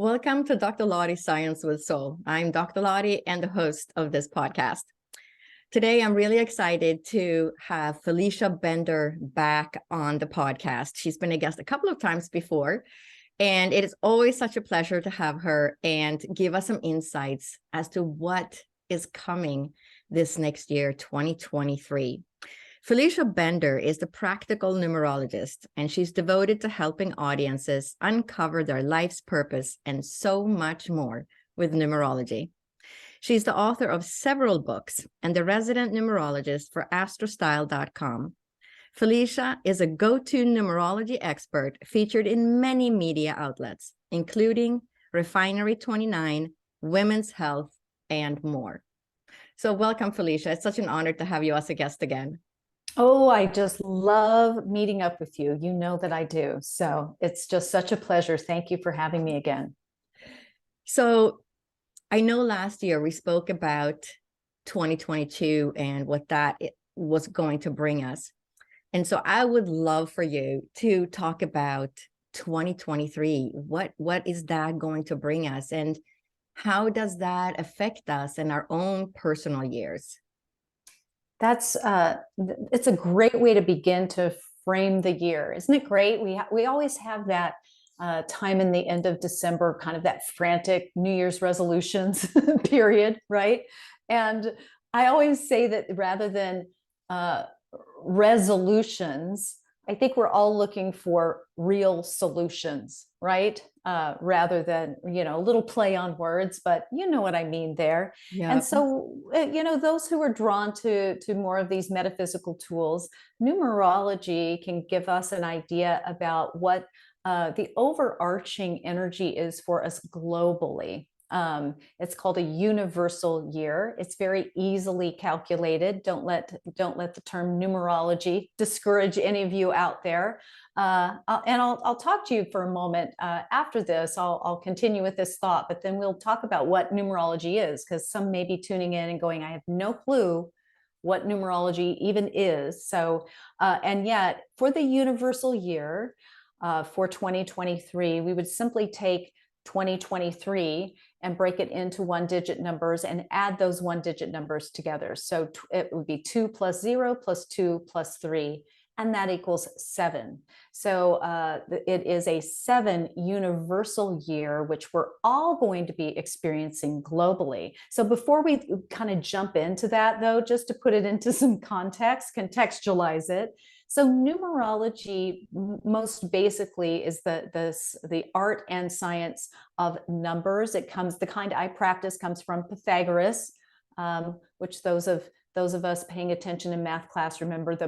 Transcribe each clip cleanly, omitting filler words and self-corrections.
Welcome to Dr. Lotte Science with Soul. I'm Dr. Lotte and the host of this podcast. Today, I'm really excited to have Felicia Bender back on the podcast. She's been a guest a couple of times before, and it is always such a pleasure to have her and give us some insights as to what is coming this next year, 2023. Felicia Bender is the Practical Numerologist, and she's devoted to helping audiences uncover their life's purpose and so much more with numerology. She's the author of several books and the resident numerologist for astrostyle.com. Felicia is a go-to numerology expert featured in many media outlets, including Refinery 29, Women's Health, and more. So welcome, Felicia. It's such an honor to have you as a guest again. Oh, I just love meeting up with you. You know that I do. So it's just such a pleasure. Thank you for having me again. So I know last year we spoke about 2022 and what that was going to bring us. And so I would love for you to talk about 2023. What is that going to bring us? And how does that affect us in our own personal years? It's a great way to begin to frame the year. Isn't it great? We always have that time in the end of December, kind of that frantic New Year's resolutions period, right? And I always say that rather than resolutions, I think we're all looking for real solutions, right? Rather than, a little play on words, but you know what I mean there. Yeah. And so, those who are drawn to more of these metaphysical tools, numerology can give us an idea about what the overarching energy is for us globally. It's called a universal year. It's very easily calculated. Don't let the term numerology discourage any of you out there. I'll talk to you for a moment after this. I'll continue with this thought, but then we'll talk about what numerology is, because some may be tuning in and going, I have no clue what numerology even is. So, and yet for the universal year for 2023, we would simply take 2023 and break it into one-digit numbers and add those one-digit numbers together. So it would be 2 plus 0 plus 2 plus 3, and that equals 7. So it is a 7 universal year, which we're all going to be experiencing globally. So before we kind of jump into that, though, just to put it into some context, contextualize it. So numerology, most basically, is the art and science of numbers. The kind I practice comes from Pythagoras, which those of us paying attention in math class remember the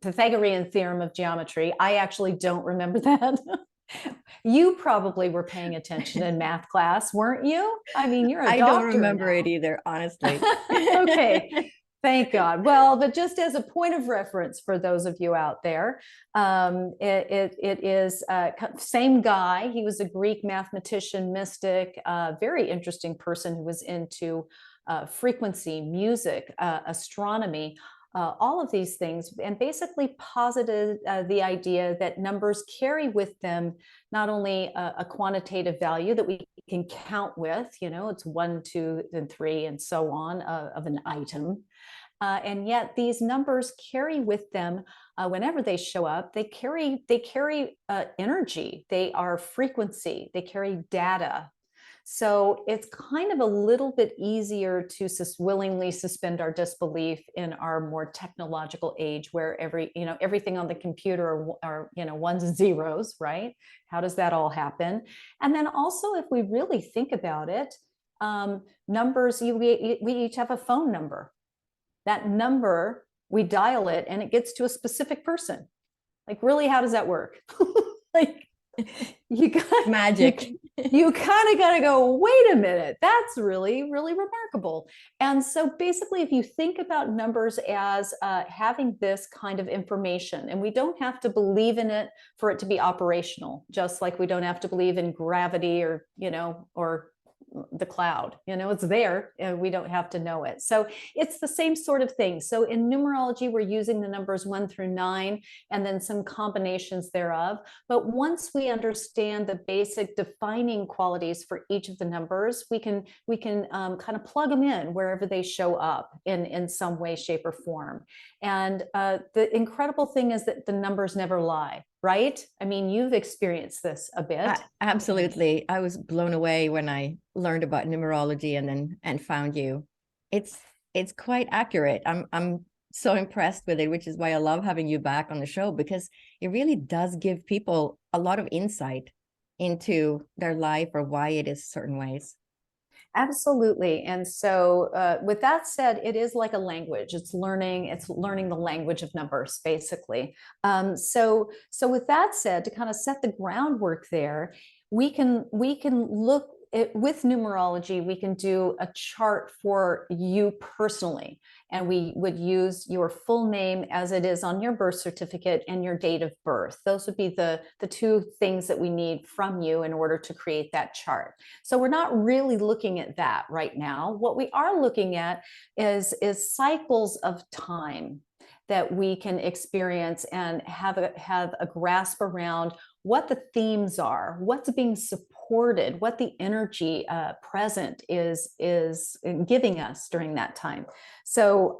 Pythagorean theorem of geometry. I actually don't remember that. You probably were paying attention in math class, weren't you? I mean, you're a doctor. I don't remember it either, honestly. Okay. Thank God. Well, but just as a point of reference for those of you out there, it is same guy. He was a Greek mathematician, mystic, very interesting person who was into frequency, music, astronomy, all of these things, and basically posited the idea that numbers carry with them not only a quantitative value that we can count with, it's 1, 2, and 3, and so on of an item. And yet these numbers carry with them, whenever they show up, they carry energy. They are frequency. They carry data. So it's kind of a little bit easier to willingly suspend our disbelief in our more technological age, where everything on the computer are ones and zeros, right? How does that all happen? And then also, if we really think about it, numbers, we each have a phone number. That number, we dial it and it gets to a specific person. Like, really, how does that work? Like, you got magic. You kind of got to go, wait a minute, that's really, really remarkable. And so basically, if you think about numbers as having this kind of information, and we don't have to believe in it for it to be operational, just like we don't have to believe in gravity or the cloud. It's there and we don't have to know it. So it's the same sort of thing. So in numerology, we're using the numbers 1 through 9 and then some combinations thereof. But once we understand the basic defining qualities for each of the numbers, we can kind of plug them in wherever they show up in some way, shape, or form. And the incredible thing is that the numbers never lie, right? I mean, you've experienced this a bit. Absolutely. I was blown away when I learned about numerology and found you. It's quite accurate. I'm so impressed with it, which is why I love having you back on the show, because it really does give people a lot of insight into their life or why it is certain ways. Absolutely. And so with that said, it is like a language. It's learning the language of numbers, basically. So with that said, to kind of set the groundwork there, we can look at, with numerology, we can do a chart for you personally. And we would use your full name as it is on your birth certificate and your date of birth. Those would be the two things that we need from you in order to create that chart. So we're not really looking at that right now. What we are looking at is cycles of time that we can experience and have a grasp around what the themes are, what's being supported, what the energy present is giving us during that time. So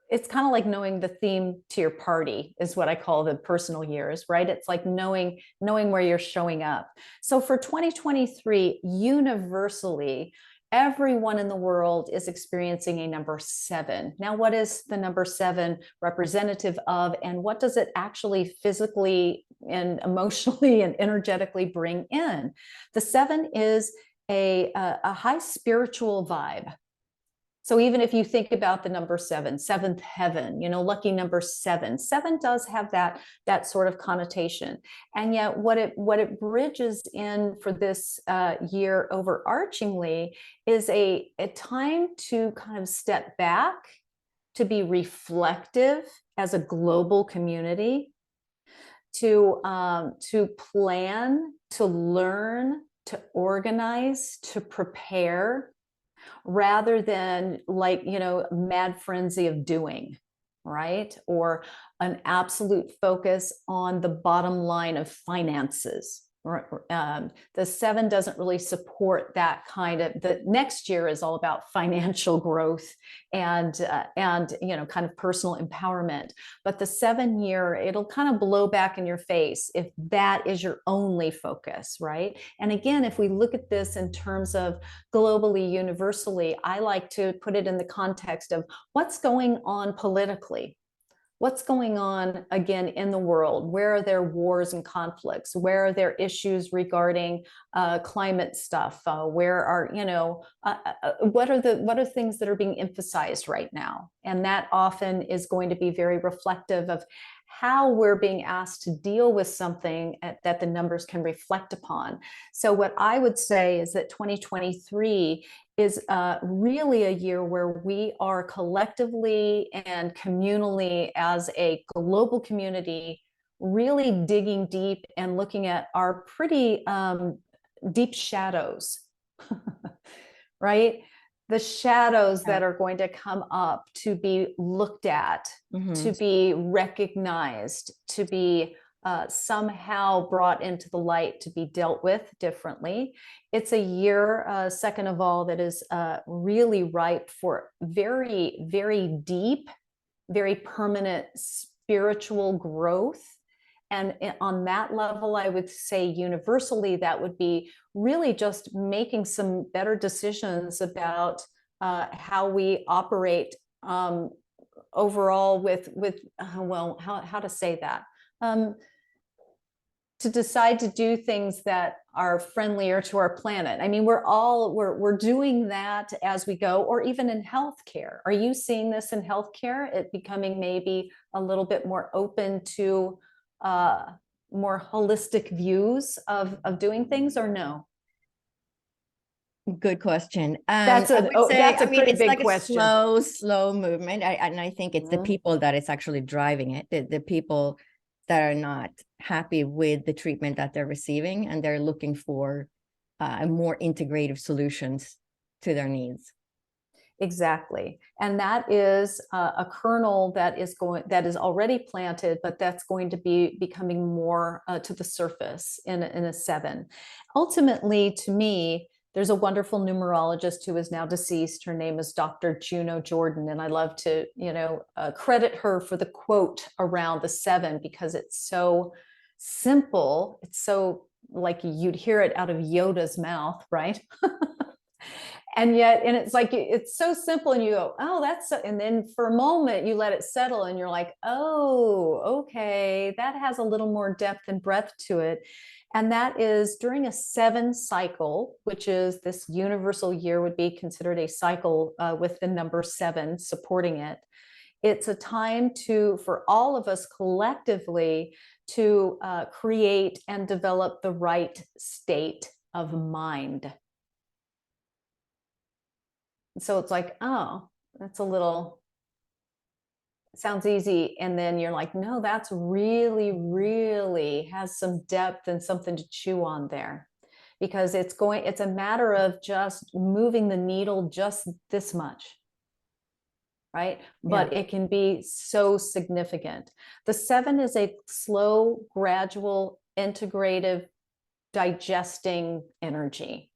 it's kind of like knowing the theme to your party is what I call the personal years, right? It's like knowing where you're showing up. So for 2023, universally, everyone in the world is experiencing a number 7. Now, what is the number 7 representative of, and what does it actually physically and emotionally and energetically bring in? The 7 is a high spiritual vibe. So even if you think about the number 7, seventh heaven, lucky number 7, 7 does have that sort of connotation. And yet what it bridges in for this year overarchingly is a time to kind of step back, to be reflective as a global community, to plan, to learn, to organize, to prepare, rather than mad frenzy of doing, right? Or an absolute focus on the bottom line of finances. The 7 doesn't really support that kind of. The next year is all about financial growth and kind of personal empowerment. But the 7 year, it'll kind of blow back in your face if that is your only focus, right? And again, if we look at this in terms of globally, universally, I like to put it in the context of what's going on politically. What's going on again in the world? Where are there wars and conflicts? Where are there issues regarding climate stuff? Where are what are things that are being emphasized right now? And that often is going to be very reflective of how we're being asked to deal with something that the numbers can reflect upon. So what I would say is that 2023 is really a year where we are collectively and communally as a global community really digging deep and looking at our pretty deep shadows, right? The shadows that are going to come up to be looked at, to be recognized, to be somehow brought into the light, to be dealt with differently. It's a year, second of all, that is really ripe for very, very deep, very permanent spiritual growth. And on that level, I would say universally, that would be really just making some better decisions about how we operate overall with how to say that? To decide to do things that are friendlier to our planet. I mean, we're doing that as we go, or even in healthcare. Are you seeing this in healthcare? It becoming maybe a little bit more open to more holistic views of doing things, or no? Good question. That's a pretty it's big like question. A slow movement. And I think it's the people that it's actually driving it. The people that are not happy with the treatment that they're receiving, and they're looking for more integrative solutions to their needs. Exactly. And that is a kernel that is already planted, but that's going to be becoming more to the surface in a 7. Ultimately, to me, there's a wonderful numerologist who is now deceased. Her name is Dr. Juno Jordan. And I love to, credit her for the quote around the 7, because it's so simple. It's so like you'd hear it out of Yoda's mouth, right? And it's like, it's so simple, and you go, oh, that's so, and then for a moment you let it settle and you're like, oh, okay, that has a little more depth and breadth to it. And that is during a 7 cycle, which is this universal year would be considered a cycle with the number 7 supporting it. It's a time for all of us collectively to create and develop the right state of mind. So it's like, oh, that's sounds easy. And then you're like, no, that's really, really has some depth and something to chew on there, because it's a matter of just moving the needle just this much. Right. But it can be so significant. The 7 is a slow, gradual, integrative, digesting energy.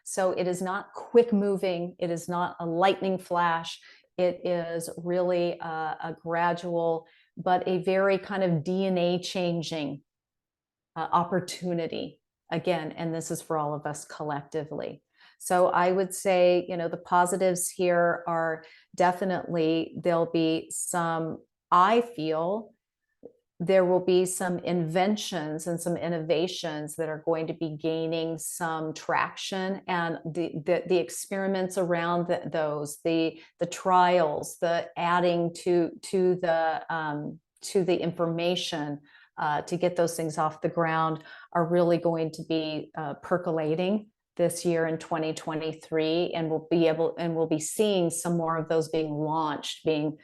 So it is not quick moving. It is not a lightning flash. It is really a gradual, but a very kind of DNA changing opportunity again. And this is for all of us collectively. So I would say, the positives here are definitely there'll be some, I feel, there will be some inventions and some innovations that are going to be gaining some traction, and the experiments around those, the trials, the adding to the information to get those things off the ground are really going to be percolating this year in 2023, and we'll be seeing some more of those being launched, being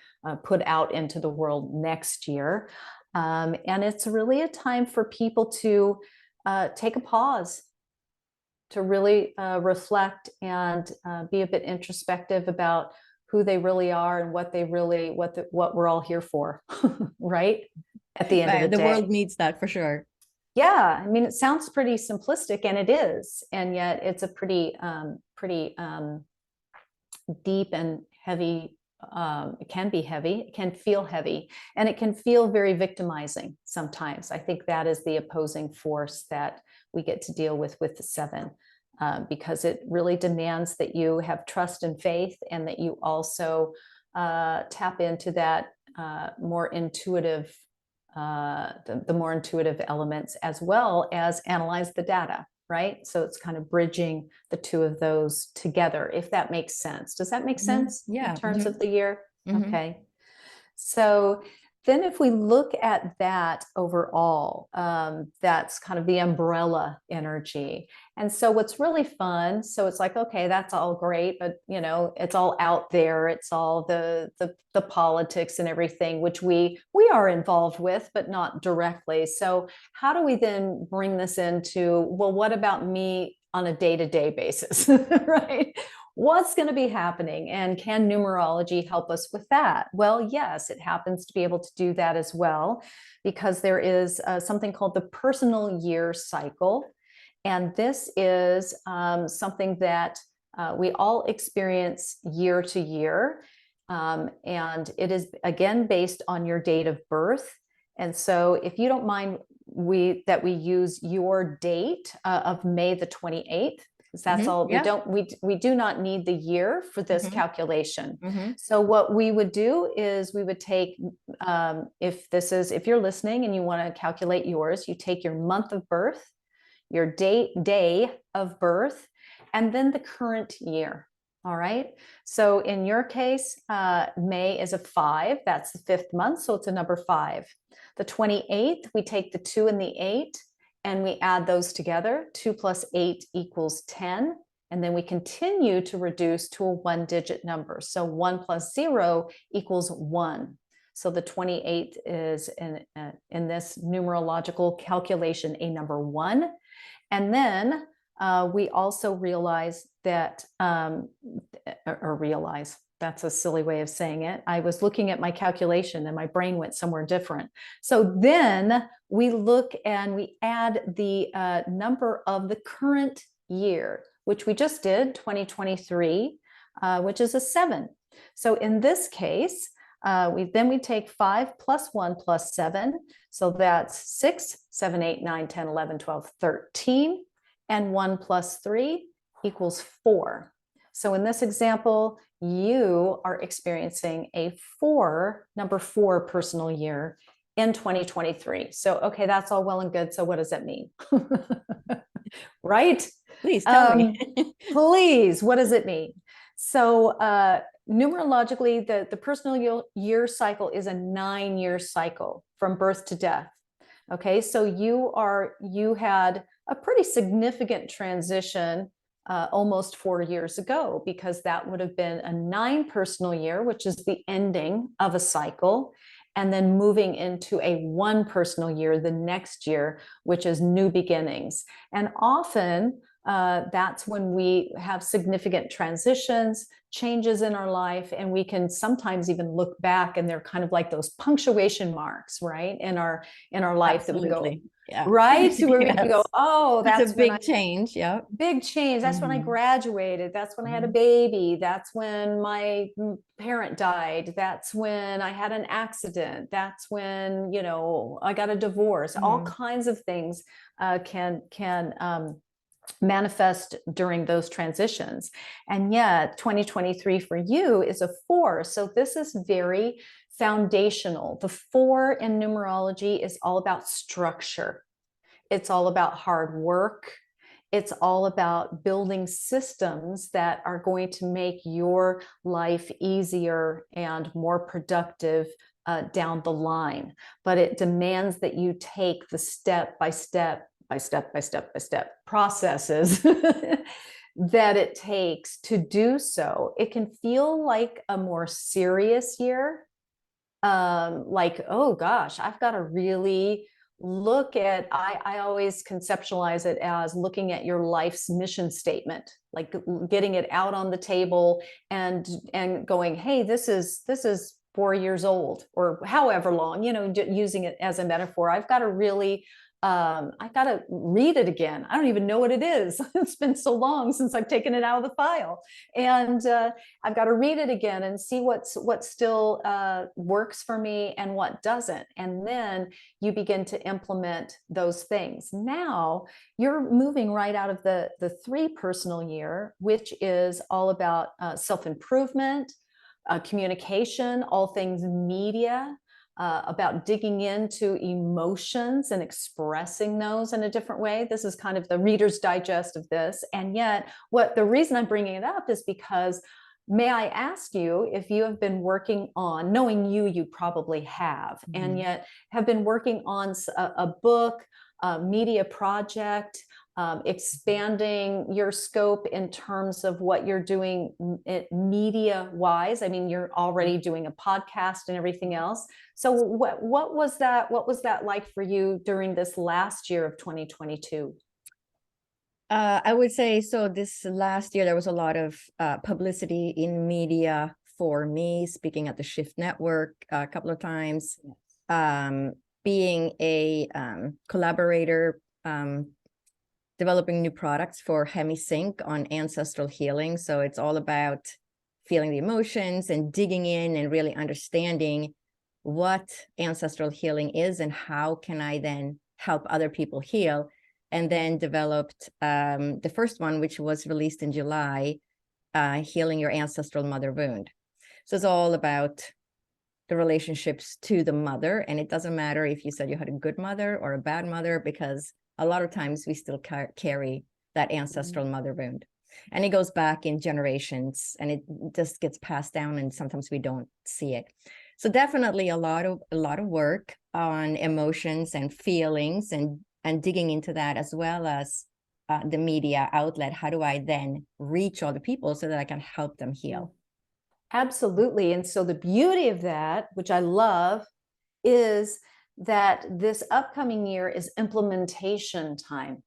put out into the world next year. And it's really a time for people to take a pause, to really reflect and be a bit introspective about who they really are and what we're all here for, right? At the end of the day. The world needs that for sure. Yeah, I mean, it sounds pretty simplistic, and it is, and yet it's a pretty deep and heavy. It can be heavy, it can feel heavy, and it can feel very victimizing sometimes. I think that is the opposing force that we get to deal with the 7, because it really demands that you have trust and faith, and that you also tap into that more intuitive, the more intuitive elements, as well as analyze the data. Right. So it's kind of bridging the two of those together, if that makes sense. Does that make sense? Yeah. In terms of the year? Okay. So then if we look at that overall, that's kind of the umbrella energy. And so what's really fun, so it's like, okay, that's all great, but it's all out there. It's all the politics and everything, which we are involved with, but not directly. So how do we then bring this into, well, what about me on a day-to-day basis, right? What's going to be happening, and can numerology help us with that? Well, yes, it happens to be able to do that as well, because there is something called the personal year cycle. And this is something that we all experience year to year. And it is, again, based on your date of birth. And so if you don't mind we use your date of May the 28th, because that's all. We do not need the year for this calculation. So what we would do is we would take, if you're listening and you want to calculate yours, you take your month of birth, your day of birth, and then the current year. All right. So in your case, May is a 5. That's the 5th month. So it's a number 5. The 28th, we take the 2 and the 8, and we add those together. 2 plus 8 equals 10. And then we continue to reduce to a 1-digit number. So 1 plus 0 equals 1. So the 28th is, in this numerological calculation, a number 1. And then we also realize that, or realize, that's a silly way of saying it. I was looking at my calculation and my brain went somewhere different. So then we look and we add the number of the current year, which we just did, 2023, which is a 7. So in this case, we take 5 plus 1 plus 7. So that's 6, 7, 8, 9, 10, 11, 12, 13. And 1 plus 3 equals 4. So in this example, you are experiencing a number 4 personal year in 2023. So, okay, that's all well and good. So what does that mean? Right? Please tell me. Please, what does it mean? So numerologically, the personal year cycle is a 9-year cycle from birth to death. Okay, so you had a pretty significant transition almost 4 years ago, because that would have been a 9 personal year, which is the ending of a cycle, and then moving into a 1 personal year the next year, which is new beginnings. And often that's when we have significant transitions, changes in our life, and we can sometimes even look back, and they're kind of like those punctuation marks, right, in our life. Absolutely. That we go, yeah. right, where Yes. we can go, oh, that's a big change. Yeah, big change. That's when I graduated. That's when I had a Mhm. baby. That's when my parent died. That's when I had an accident. That's when, you know, I got a divorce. All kinds of things can manifest during those transitions. And yet 2023 for you is a 4. So this is very foundational. The 4 in numerology is all about structure. It's all about hard work. It's all about building systems that are going to make your life easier and more productive down the line. But it demands that you take the step by step processes that it takes to do so. It can feel like a more serious year, like, oh gosh, I've got to really look at, I always conceptualize it as looking at your life's mission statement, like getting it out on the table and going, hey, this is 4 years old, or however long, you know, using it as a metaphor. I've got to really I got to read it again. I don't even know what it is. It's been so long since I've taken it out of the file. And I've got to read it again and see what still works for me and what doesn't. And then you begin to implement those things. Now you're moving right out of the 3 personal year, which is all about self-improvement, communication, all things media, about digging into emotions and expressing those in a different way. This is kind of the Reader's Digest of this. And yet, the reason I'm bringing it up is because, may I ask you if you have been working on, knowing you probably have, and yet have been working on a book, a media project, expanding your scope in terms of what you're doing media wise. I mean, you're already doing a podcast and everything else. So what was that like for you during this last year of 2022? I would say, so this last year, there was a lot of publicity in media for me, speaking at the Shift Network a couple of times, being a collaborator, developing new products for HemiSync on ancestral healing. So it's all about feeling the emotions and digging in and really understanding what ancestral healing is and how can I then help other people heal. And then developed the first one, which was released in July, Healing Your Ancestral Mother Wound. So it's all about the relationships to the mother. And it doesn't matter if you said you had a good mother or a bad mother, because a lot of times we still carry that ancestral mother wound. And it goes back in generations, and it just gets passed down, and sometimes we don't see it. So definitely a lot of work on emotions and feelings, and digging into that, as well as the media outlet. How do I then reach all the people so that I can help them heal? Absolutely. And so the beauty of that, which I love, is that this upcoming year is implementation time.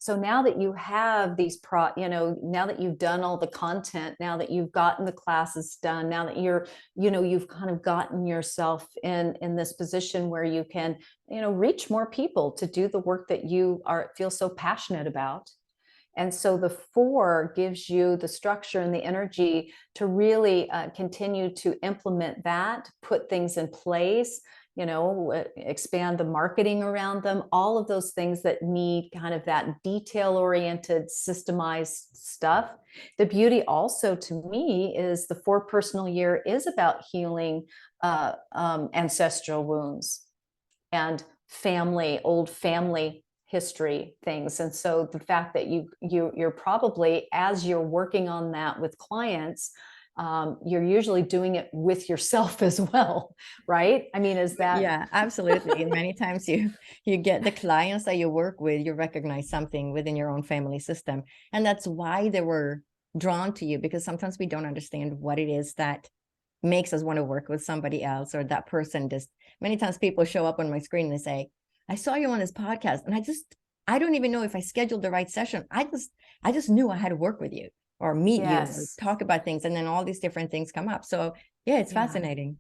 So now that you have these now that you've done all the content, now that you've gotten the classes done, now that you've kind of gotten yourself in this position where you can, reach more people to do the work that you feel so passionate about. And so the 4 gives you the structure and the energy to really continue to implement that, put things in place, expand the marketing around them, all of those things that need kind of that detail-oriented, systemized stuff. The beauty also to me is the 4 personal year is about healing ancestral wounds and old family history things. And so the fact that you're probably, as you're working on that with clients, you're usually doing it with yourself as well, right? I mean, is that? Yeah, absolutely. And many times you get the clients that you work with, you recognize something within your own family system. And that's why they were drawn to you, because sometimes we don't understand what it is that makes us want to work with somebody else, or that person. Just many times people show up on my screen and they say, I saw you on this podcast, and I don't even know if I scheduled the right session. I just knew I had to work with you or meet you or talk about things. And then all these different things come up. So yeah, it's fascinating.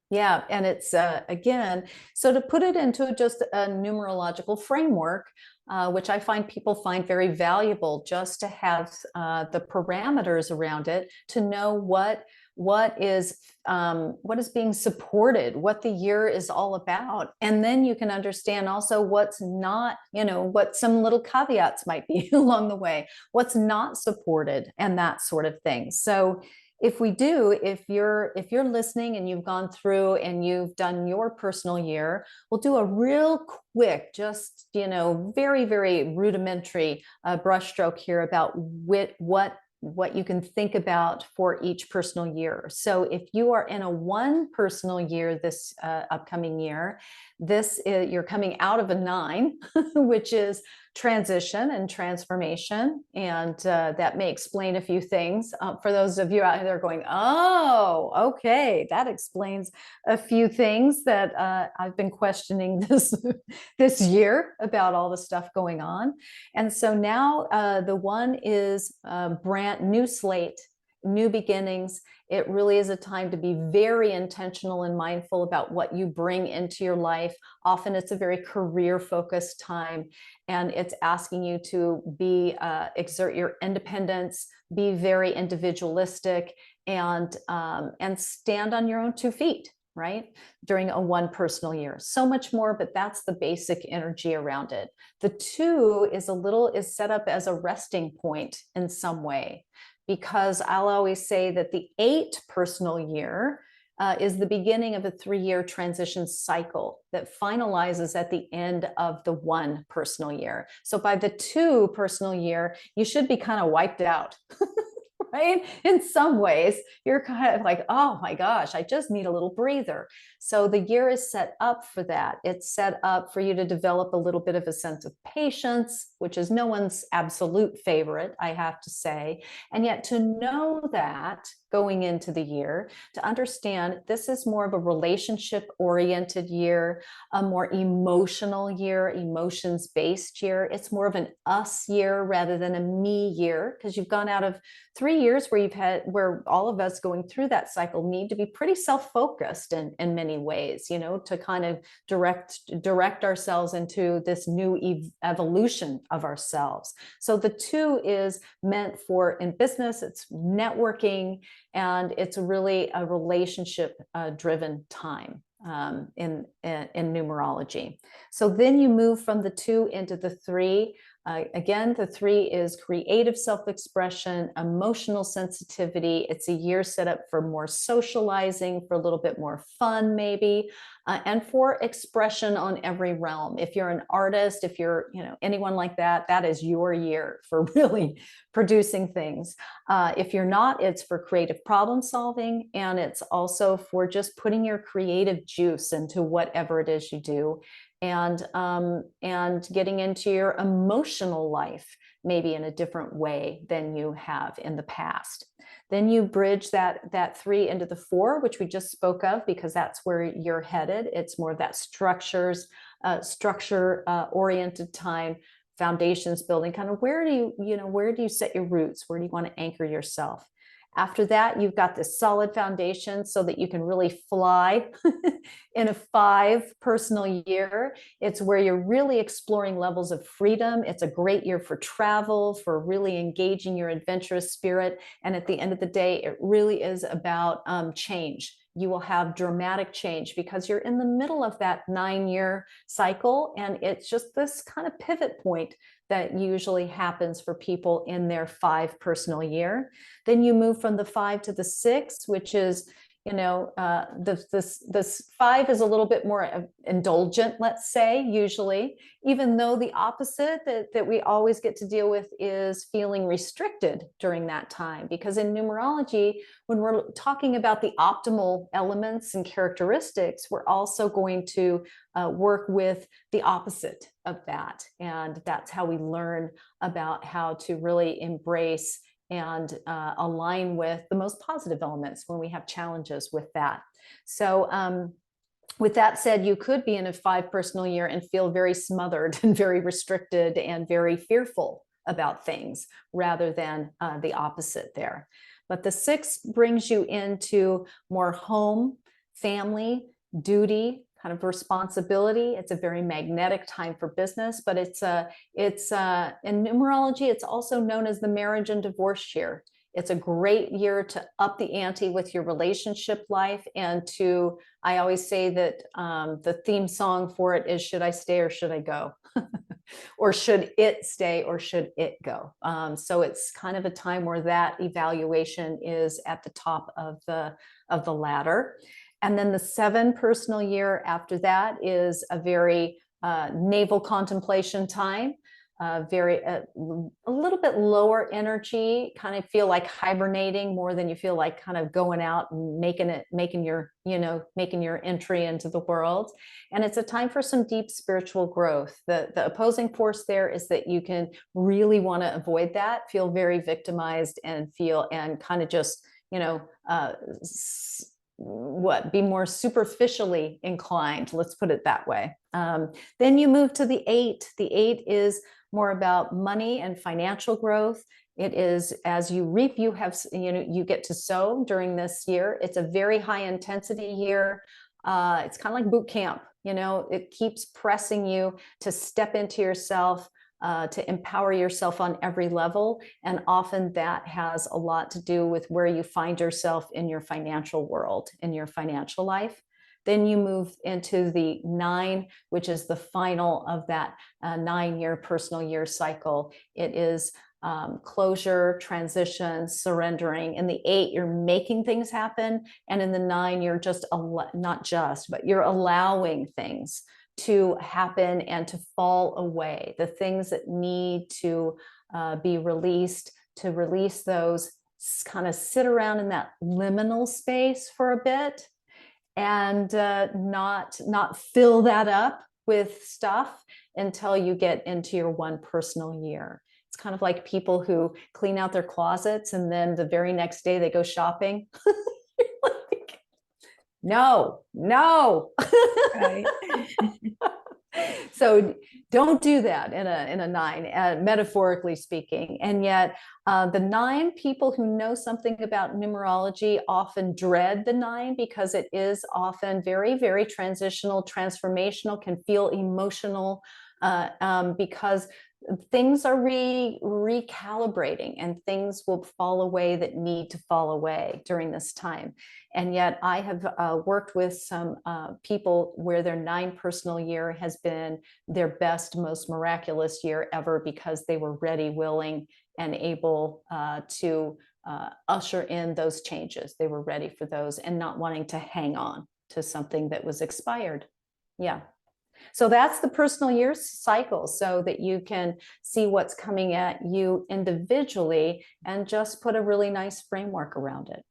Yeah. And it's, again, so to put it into just a numerological framework, which I find people find very valuable, just to have the parameters around it, to know what is being supported, what the year is all about. And then you can understand also what's not, what some little caveats might be along the way, what's not supported, and that sort of thing. So if you're listening and you've gone through and you've done your personal year, we'll do a real quick, just, very, very rudimentary brushstroke here about what you can think about for each personal year. So if you are in a 1 personal year this upcoming year, you're coming out of a 9, which is transition and transformation. And that may explain a few things for those of you out there going, oh, okay, that explains a few things that I've been questioning this year about all the stuff going on. And so now the 1 is brand new slate, new beginnings. It really is a time to be very intentional and mindful about what you bring into your life. Often it's a very career focused time, and it's asking you to exert your independence, be very individualistic, and stand on your own 2 feet, right? During a 1 personal year. So much more, but that's the basic energy around it. The 2 is set up as a resting point in some way, because I'll always say that the 8 personal year is the beginning of a 3-year transition cycle that finalizes at the end of the 1 personal year. So by the 2 personal year, you should be kind of wiped out. Right? In some ways, you're kind of like, oh my gosh, I just need a little breather. So the year is set up for that. It's set up for you to develop a little bit of a sense of patience, which is no one's absolute favorite, I have to say. And yet to know that going into the year, to understand this is more of a relationship-oriented year, a more emotional year, emotions-based year. It's more of an us year rather than a me year, because you've gone out of 3 years where all of us going through that cycle need to be pretty self-focused in many ways, to kind of direct ourselves into this new evolution of ourselves. So the 2 is meant for in business, it's networking, and it's really a relationship driven time in numerology. So then you move from the 2 into the 3. Again, the 3 is creative self-expression, emotional sensitivity. It's a year set up for more socializing, for a little bit more fun, maybe, and for expression on every realm. If you're an artist, if you're anyone like that, that is your year for really producing things. If you're not, it's for creative problem solving, and it's also for just putting your creative juice into whatever it is you do. And getting into your emotional life, maybe in a different way than you have in the past. Then you bridge that 3 into the 4, which we just spoke of, because that's where you're headed. It's more of that structure oriented time foundations building, kind of where do where do you set your roots? Where do you want to anchor yourself? After that, you've got this solid foundation so that you can really fly in a 5 personal year. It's where you're really exploring levels of freedom. It's a great year for travel, for really engaging your adventurous spirit. And at the end of the day, it really is about change. You will have dramatic change because you're in the middle of that 9-year cycle. And it's just this kind of pivot point that usually happens for people in their 5 personal year. Then you move from the 5 to the 6, which is, this 5 is a little bit more indulgent, let's say, usually, even though the opposite that we always get to deal with is feeling restricted during that time. Because in numerology, when we're talking about the optimal elements and characteristics, we're also going to work with the opposite of that. And that's how we learn about how to really embrace and align with the most positive elements when we have challenges with that. So with that said, you could be in a 5 personal year and feel very smothered and very restricted and very fearful about things rather than the opposite there. But the 6 brings you into more home, family, duty, kind of responsibility. It's a very magnetic time for business, but it's in numerology, it's also known as the marriage and divorce year. It's a great year to up the ante with your relationship life. And I always say that the theme song for it is, should I stay or should I go? Or should it stay or should it go? So it's kind of a time where that evaluation is at the top of the ladder. And then the 7 personal year after that is a very navel contemplation time, a little bit lower energy, kind of feel like hibernating more than you feel like kind of going out and making your entry into the world. And it's a time for some deep spiritual growth. The opposing force there is that you can really want to avoid that, feel very victimized and kind of just, be more superficially inclined, let's put it that way. Then you move to the 8. The 8 is more about money and financial growth. It is, as you reap, you get to sow during this year. It's a very high intensity year. It's kind of like boot camp. It keeps pressing you to step into yourself, to empower yourself on every level. And often that has a lot to do with where you find yourself in your financial world, in your financial life. Then you move into the 9, which is the final of that 9-year personal year cycle. It is closure, transition, surrendering. In the 8, you're making things happen. And in the 9, you're you're allowing things to happen and to fall away. The things that need to be released, to release those, kind of sit around in that liminal space for a bit and not fill that up with stuff until you get into your 1 personal year. It's kind of like people who clean out their closets and then the very next day they go shopping. Like, no. Right. So don't do that in a 9, metaphorically speaking. And yet the 9 people who know something about numerology often dread the 9 because it is often very, very transitional, transformational, can feel emotional because things are recalibrating and things will fall away that need to fall away during this time. And yet I have worked with some people where their 9 personal year has been their best, most miraculous year ever because they were ready, willing, and able to usher in those changes. They were ready for those and not wanting to hang on to something that was expired. Yeah. So that's the personal year cycle so that you can see what's coming at you individually and just put a really nice framework around it.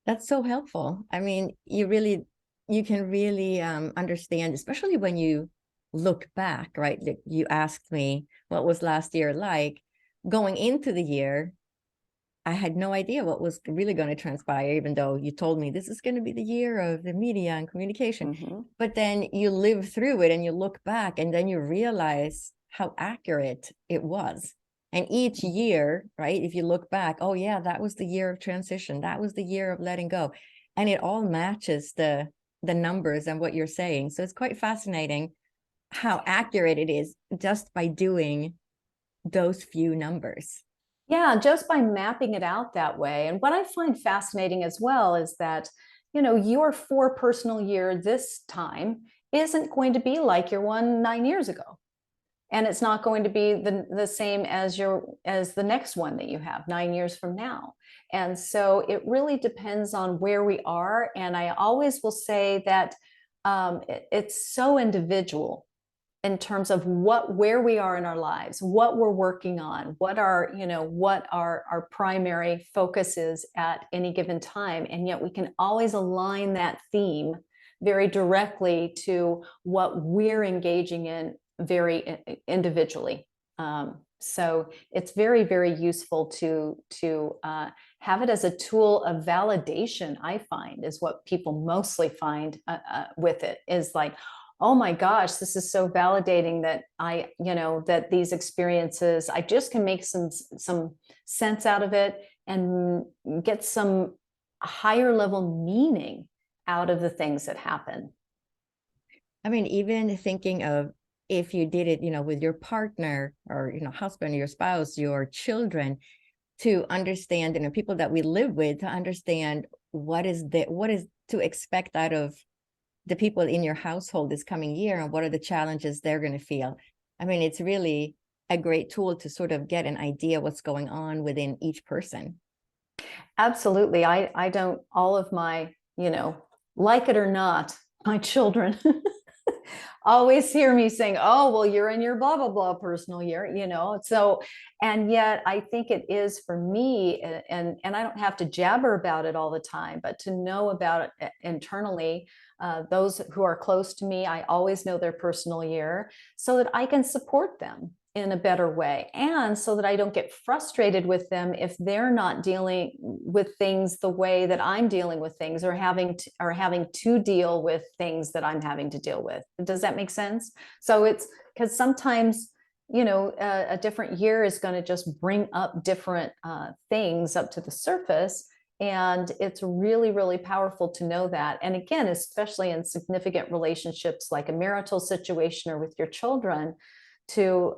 That's so helpful. I mean, you can really understand, especially when you look back, right? You asked me, what was last year like? Going into the year, I had no idea what was really going to transpire, even though you told me this is going to be the year of the media and communication. Mm-hmm. But then you live through it and you look back and then you realize how accurate it was. And each year, right, if you look back, oh yeah, that was the year of transition, that was the year of letting go, and it all matches the numbers and what you're saying. So it's quite fascinating how accurate it is just by doing those few numbers. Yeah, just by mapping it out that way. And what I find fascinating as well is that, your 4 personal year this time isn't going to be like your one 9 years ago. And it's not going to be the same as the next one that you have 9 years from now. And so it really depends on where we are. And I always will say that it's so individual in terms of where we are in our lives, what we're working on, what our primary focus is at any given time. And yet we can always align that theme very directly to what we're engaging in very individually. So it's very, very useful to have it as a tool of validation. I find is what people mostly find with it is like, oh my gosh, this is so validating that that these experiences, I just can make some sense out of it and get some higher level meaning out of the things that happen. I mean, even thinking of if you did it, with your partner or, husband, your spouse, your children, to understand, people that we live with, to understand what is to expect out of the people in your household this coming year and what are the challenges they're going to feel. I mean, it's really a great tool to sort of get an idea what's going on within each person. Absolutely. I don't, all of my, like it or not, my children always hear me saying, oh, well, you're in your blah, blah, blah personal year, So, and yet I think it is for me, and I don't have to jabber about it all the time, but to know about it internally, those who are close to me, I always know their personal year so that I can support them in a better way, and so that I don't get frustrated with them if they're not dealing with things the way that I'm dealing with things, or having to deal with things that I'm having to deal with. Does that make sense? So it's because sometimes a different year is going to just bring up different things up to the surface. And it's really, really powerful to know that. And again, especially in significant relationships like a marital situation or with your children, to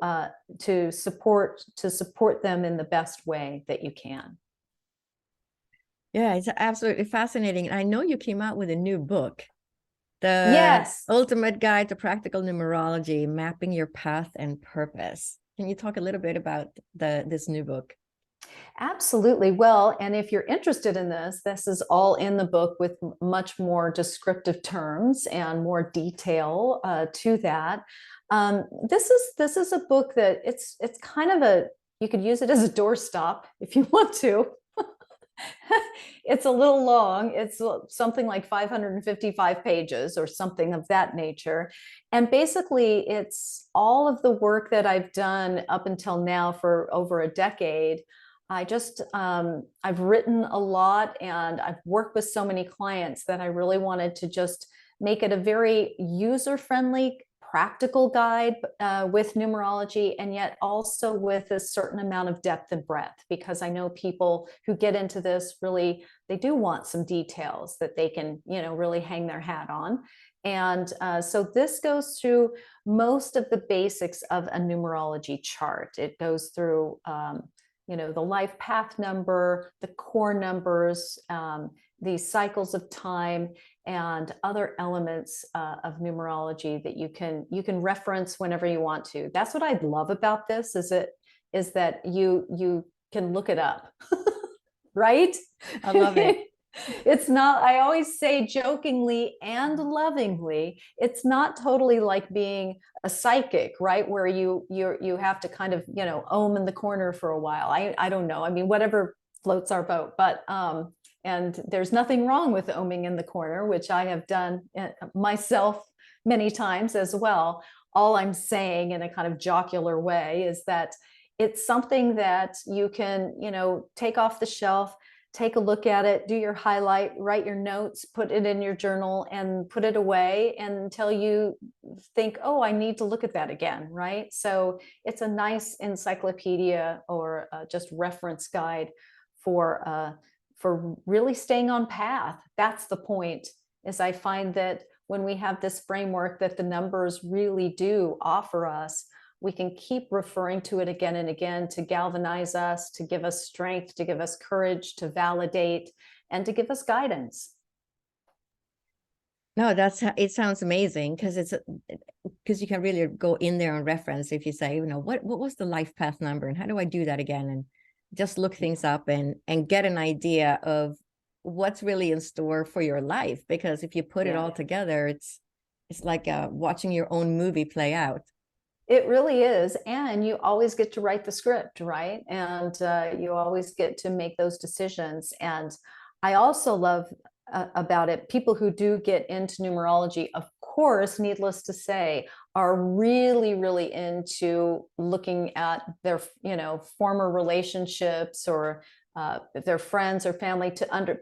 support them in the best way that you can. Yeah, it's absolutely fascinating. I know you came out with a new book, The Yes. Ultimate Guide to Practical Numerology, Mapping Your Path and Purpose. Can you talk a little bit about this new book? Absolutely. Well, and if you're interested in this is all in the book with much more descriptive terms and more detail to that. This is a book that it's kind of you could use it as a doorstop if you want to. It's a little long. It's something like 555 pages or something of that nature. And basically, it's all of the work that I've done up until now for over a decade. I've written a lot and I've worked with so many clients that I really wanted to just make it a very user-friendly, practical guide with numerology, and yet also with a certain amount of depth and breadth, because I know people who get into this really, they do want some details that they can, really hang their hat on. And so this goes through most of the basics of a numerology chart. It goes through the life path number, the core numbers, the cycles of time, and other elements of numerology that you can reference whenever you want to. That's what I love about this, is that you can look it up, right? I love it. It's not, I always say jokingly and lovingly, it's not totally like being a psychic, right? Where you have to kind of, ohm in the corner for a while. I don't know. I mean, whatever floats our boat, but, and there's nothing wrong with ohming in the corner, which I have done myself many times as well. All I'm saying in a kind of jocular way is that it's something that you can, take off the shelf, take a look at it, do your highlight, write your notes, put it in your journal, and put it away until you think, oh, I need to look at that again, right? So it's a nice encyclopedia or just reference guide for really staying on path. That's the point, is I find that when we have this framework that the numbers really do offer us, we can keep referring to it again and again to galvanize us, to give us strength, to give us courage, to validate, and to give us guidance. No, it sounds amazing, because you can really go in there and reference if you say, you know, what was the life path number and how do I do that again? And just look things up and get an idea of what's really in store for your life. Because if you put it all together, it's like watching your own movie play out. It really is. And you always get to write the script, right? And you always get to make those decisions. And I also love about it, people who do get into numerology, of course, needless to say, are really, really into looking at their, former relationships or their friends or family,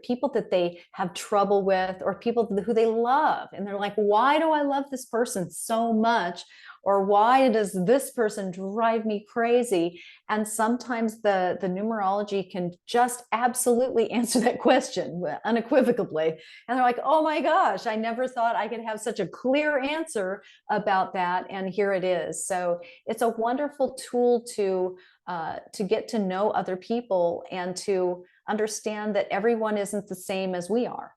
people that they have trouble with, or people who they love. And they're like, why do I love this person so much? Or why does this person drive me crazy? And sometimes the numerology can just absolutely answer that question unequivocally. And they're like, oh my gosh, I never thought I could have such a clear answer about that. And here it is. So it's a wonderful tool to get to know other people and to understand that everyone isn't the same as we are,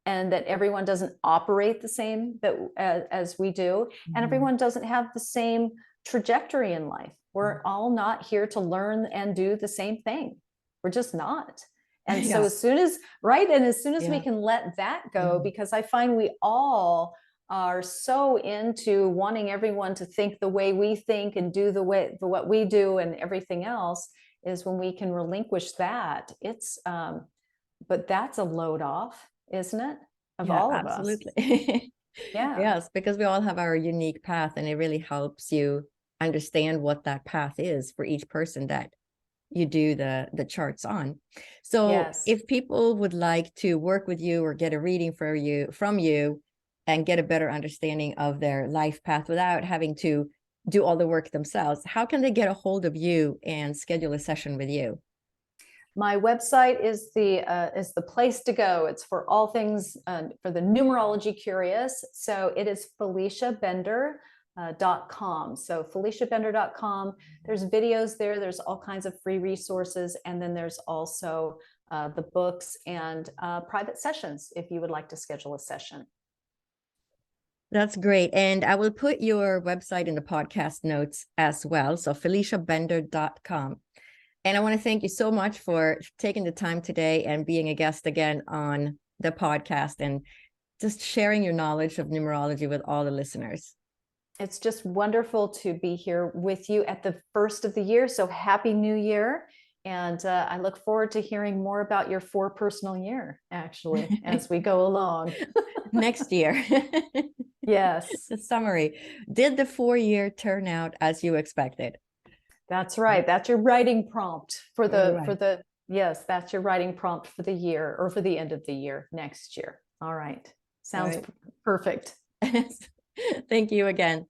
and that everyone doesn't operate the same as we do, and everyone doesn't have the same trajectory in life. We're all not here to learn and do the same thing. We're just not. And so as soon as we can let that go, because I find we all are so into wanting everyone to think the way we think and do what we do and everything else, is when we can relinquish that. But that's a load off, isn't it? Of all of us. Absolutely. Yeah. Yes, because we all have our unique path, and it really helps you understand what that path is for each person that you do the charts on. So if people would like to work with you or get a reading from you and get a better understanding of their life path without having to do all the work themselves, how can they get a hold of you and schedule a session with you? My website is the place to go. It's for all things for the numerology curious. So it is FeliciaBender.com. So FeliciaBender.com. There's videos there. There's all kinds of free resources. And then there's also the books and private sessions if you would like to schedule a session. That's great. And I will put your website in the podcast notes as well. So FeliciaBender.com. And I want to thank you so much for taking the time today and being a guest again on the podcast and just sharing your knowledge of numerology with all the listeners. It's just wonderful to be here with you at the first of the year. So happy New Year. And I look forward to hearing more about your personal year, actually, as we go along. Next year. Yes. The summary. Did the 4-year turn out as you expected? That's right. That's your writing prompt yes, that's your writing prompt for the year, or for the end of the year next year. All right. Sounds perfect. Thank you again.